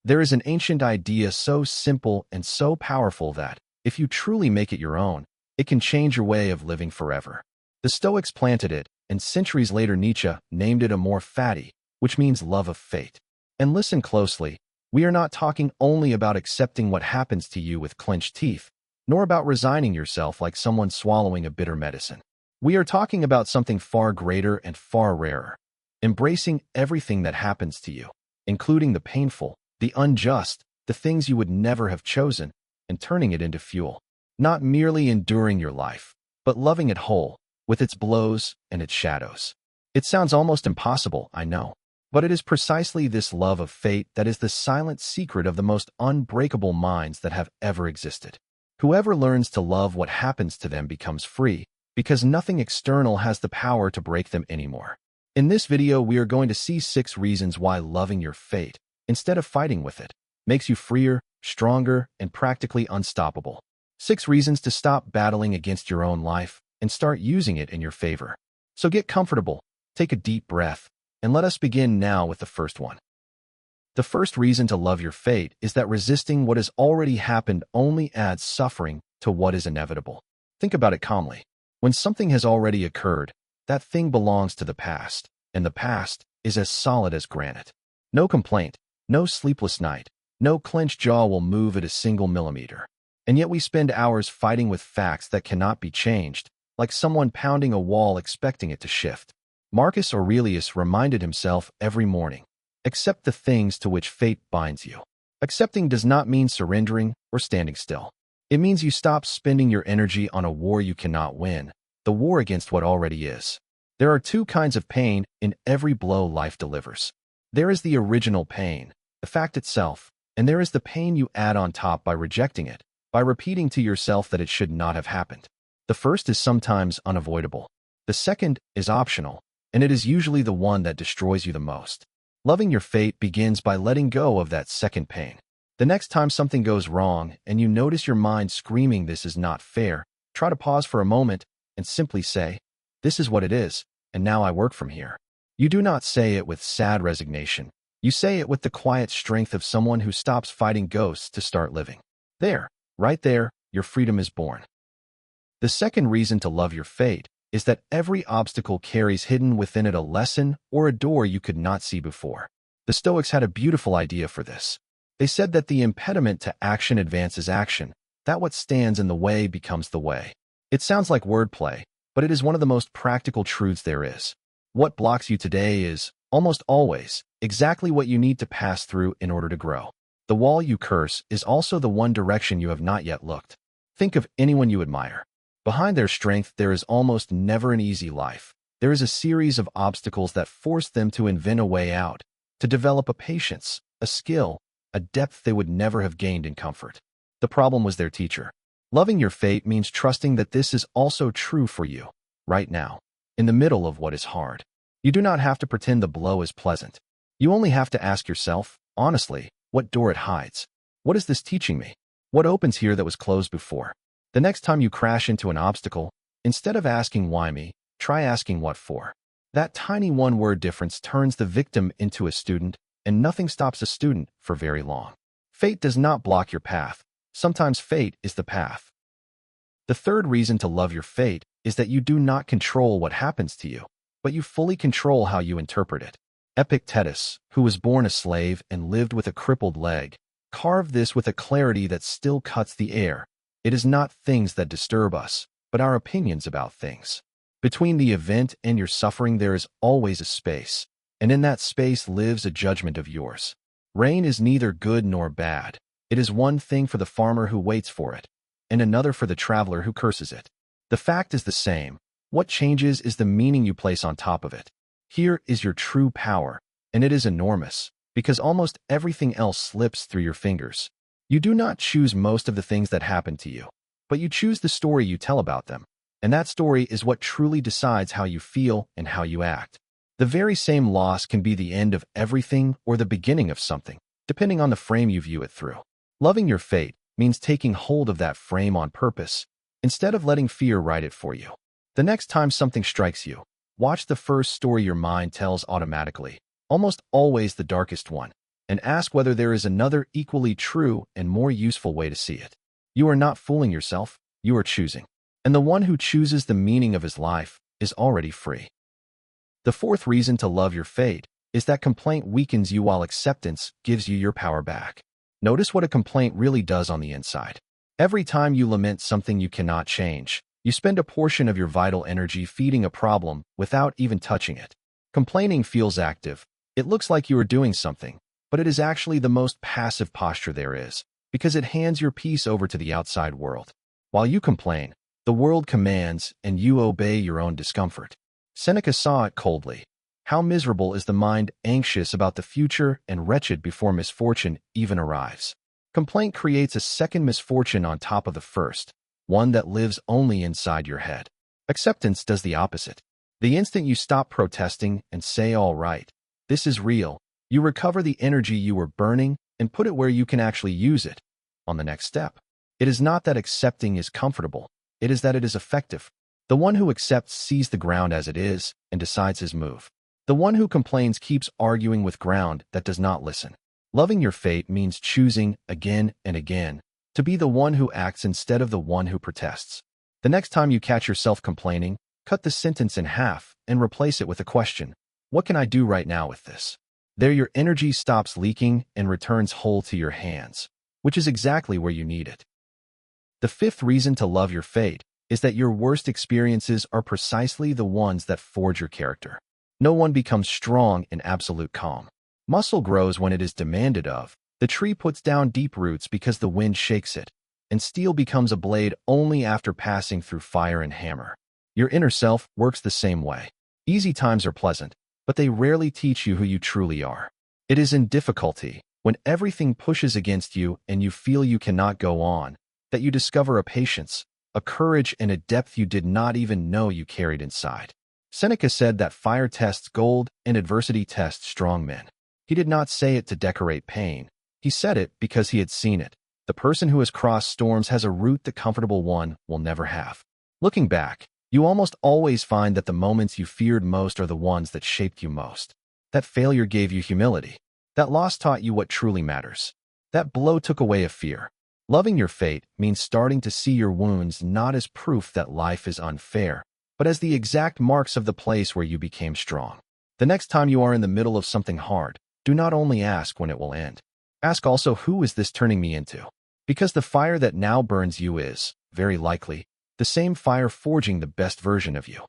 There is an ancient idea so simple and so powerful that, if you truly make it your own, it can change your way of living forever. The Stoics planted it, and centuries later Nietzsche named it Amor Fati, which means love of fate. And listen closely, we are not talking only about accepting what happens to you with clenched teeth, nor about resigning yourself like someone swallowing a bitter medicine. We are talking about something far greater and far rarer. Embracing everything that happens to you, including the painful, the unjust, the things you would never have chosen, and turning it into fuel. Not merely enduring your life, but loving it whole, with its blows and its shadows. It sounds almost impossible, I know. But it is precisely this love of fate that is the silent secret of the most unbreakable minds that have ever existed. Whoever learns to love what happens to them becomes free, because nothing external has the power to break them anymore. In this video, we are going to see 6 reasons why loving your fate, instead of fighting with it, makes you freer, stronger, and practically unstoppable. 6 reasons to stop battling against your own life and start using it in your favor. So get comfortable, take a deep breath, and let us begin now with the first one. The first reason to love your fate is that resisting what has already happened only adds suffering to what is inevitable. Think about it calmly. When something has already occurred, that thing belongs to the past, and the past is as solid as granite. No complaint, no sleepless night, no clenched jaw will move it a single millimeter. And yet we spend hours fighting with facts that cannot be changed, like someone pounding a wall expecting it to shift. Marcus Aurelius reminded himself every morning, accept the things to which fate binds you. Accepting does not mean surrendering or standing still. It means you stop spending your energy on a war you cannot win, the war against what already is. There are 2 kinds of pain in every blow life delivers. There is the original pain, the fact itself, and there is the pain you add on top by rejecting it, by repeating to yourself that it should not have happened. The first is sometimes unavoidable. The second is optional, and it is usually the one that destroys you the most. Loving your fate begins by letting go of that second pain. The next time something goes wrong and you notice your mind screaming this is not fair, try to pause for a moment and simply say, this is what it is, and now I work from here. You do not say it with sad resignation. You say it with the quiet strength of someone who stops fighting ghosts to start living. There, right there, your freedom is born. The second reason to love your fate is that every obstacle carries hidden within it a lesson or a door you could not see before. The Stoics had a beautiful idea for this. They said that the impediment to action advances action, that what stands in the way becomes the way. It sounds like wordplay, but it is one of the most practical truths there is. What blocks you today is, almost always, exactly what you need to pass through in order to grow. The wall you curse is also the one direction you have not yet looked. Think of anyone you admire. Behind their strength, there is almost never an easy life. There is a series of obstacles that force them to invent a way out, to develop a patience, a skill, a depth they would never have gained in comfort. The problem was their teacher. Loving your fate means trusting that this is also true for you, right now, in the middle of what is hard. You do not have to pretend the blow is pleasant. You only have to ask yourself, honestly, what door it hides. What is this teaching me? What opens here that was closed before? The next time you crash into an obstacle, instead of asking why me, try asking what for. That tiny one-word difference turns the victim into a student, and nothing stops a student for very long. Fate does not block your path. Sometimes fate is the path. The third reason to love your fate is that you do not control what happens to you, but you fully control how you interpret it. Epictetus, who was born a slave and lived with a crippled leg, carved this with a clarity that still cuts the air. It is not things that disturb us, but our opinions about things. Between the event and your suffering there is always a space, and in that space lives a judgment of yours. Rain is neither good nor bad. It is one thing for the farmer who waits for it, and another for the traveler who curses it. The fact is the same. What changes is the meaning you place on top of it. Here is your true power, and it is enormous, because almost everything else slips through your fingers. You do not choose most of the things that happen to you, but you choose the story you tell about them, and that story is what truly decides how you feel and how you act. The very same loss can be the end of everything or the beginning of something, depending on the frame you view it through. Loving your fate means taking hold of that frame on purpose, instead of letting fear write it for you. The next time something strikes you, watch the first story your mind tells automatically, almost always the darkest one. and ask whether there is another equally true and more useful way to see it. You are not fooling yourself, you are choosing. And the one who chooses the meaning of his life is already free. The fourth reason to love your fate is that complaint weakens you while acceptance gives you your power back. Notice what a complaint really does on the inside. Every time you lament something you cannot change, you spend a portion of your vital energy feeding a problem without even touching it. Complaining feels active. It looks like you are doing something, but it is actually the most passive posture there is, because it hands your peace over to the outside world. While you complain, the world commands and you obey your own discomfort. Seneca saw it coldly. How miserable is the mind anxious about the future and wretched before misfortune even arrives. Complaint creates a second misfortune on top of the first, one that lives only inside your head. Acceptance does the opposite. The instant you stop protesting and say, all right, this is real, you recover the energy you were burning and put it where you can actually use it on the next step. It is not that accepting is comfortable, it is that it is effective. The one who accepts sees the ground as it is and decides his move. The one who complains keeps arguing with ground that does not listen. Loving your fate means choosing, again and again, to be the one who acts instead of the one who protests. The next time you catch yourself complaining, cut the sentence in half and replace it with a question. What can I do right now with this? There your energy stops leaking and returns whole to your hands, which is exactly where you need it. The fifth reason to love your fate is that your worst experiences are precisely the ones that forge your character. No one becomes strong in absolute calm. Muscle grows when it is demanded of. The tree puts down deep roots because the wind shakes it, and steel becomes a blade only after passing through fire and hammer. Your inner self works the same way. Easy times are pleasant, but they rarely teach you who you truly are. It is in difficulty, when everything pushes against you and you feel you cannot go on, that you discover a patience, a courage, and a depth you did not even know you carried inside. Seneca said that fire tests gold and adversity tests strong men. He did not say it to decorate pain. He said it because he had seen it. The person who has crossed storms has a route the comfortable one will never have. Looking back, you almost always find that the moments you feared most are the ones that shaped you most. That failure gave you humility. That loss taught you what truly matters. That blow took away a fear. Loving your fate means starting to see your wounds not as proof that life is unfair, but as the exact marks of the place where you became strong. The next time you are in the middle of something hard, do not only ask when it will end. Ask also, who is this turning me into? Because the fire that now burns you is, very likely, the same fire forging the best version of you.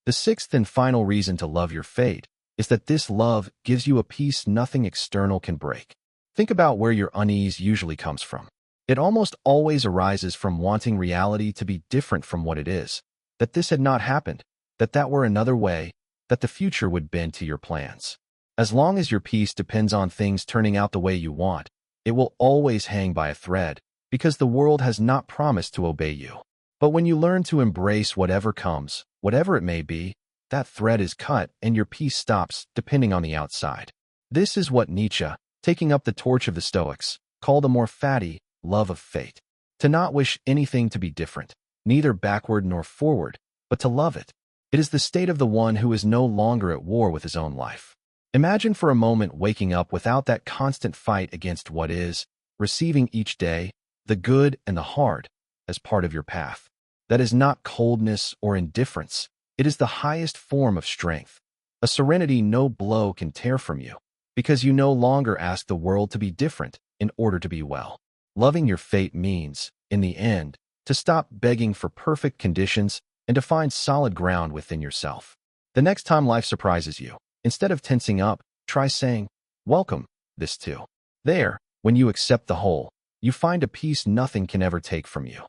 The sixth and final reason to love your fate is that this love gives you a peace nothing external can break. Think about where your unease usually comes from. It almost always arises from wanting reality to be different from what it is. That this had not happened, that were another way, that the future would bend to your plans. As long as your peace depends on things turning out the way you want, it will always hang by a thread, because the world has not promised to obey you. But when you learn to embrace whatever comes, whatever it may be, that thread is cut and your peace stops depending on the outside. This is what Nietzsche, taking up the torch of the Stoics, called Amor Fati, love of fate. To not wish anything to be different, neither backward nor forward, but to love it. It is the state of the one who is no longer at war with his own life. Imagine for a moment waking up without that constant fight against what is, receiving each day, the good and the hard, as part of your path. That is not coldness or indifference. It is the highest form of strength. A serenity no blow can tear from you, because you no longer ask the world to be different in order to be well. Loving your fate means, in the end, to stop begging for perfect conditions and to find solid ground within yourself. The next time life surprises you, instead of tensing up, try saying, welcome, this too. There, when you accept the whole, you find a peace nothing can ever take from you.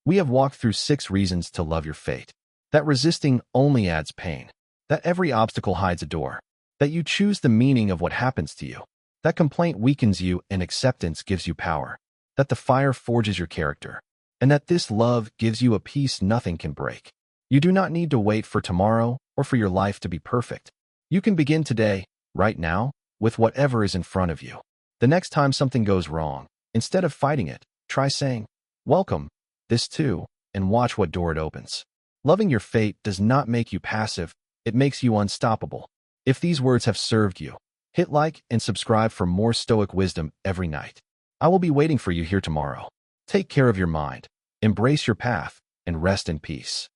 We have walked through 6 reasons to love your fate. That resisting only adds pain. That every obstacle hides a door. That you choose the meaning of what happens to you. That complaint weakens you and acceptance gives you power. That the fire forges your character. And that this love gives you a peace nothing can break. You do not need to wait for tomorrow or for your life to be perfect. You can begin today, right now, with whatever is in front of you. The next time something goes wrong, instead of fighting it, try saying, welcome, this too, and watch what door it opens. Loving your fate does not make you passive, it makes you unstoppable. If these words have served you, Hit like and subscribe for more Stoic wisdom every night. I will be waiting for you here tomorrow. Take care of your mind, embrace your path, and rest in peace.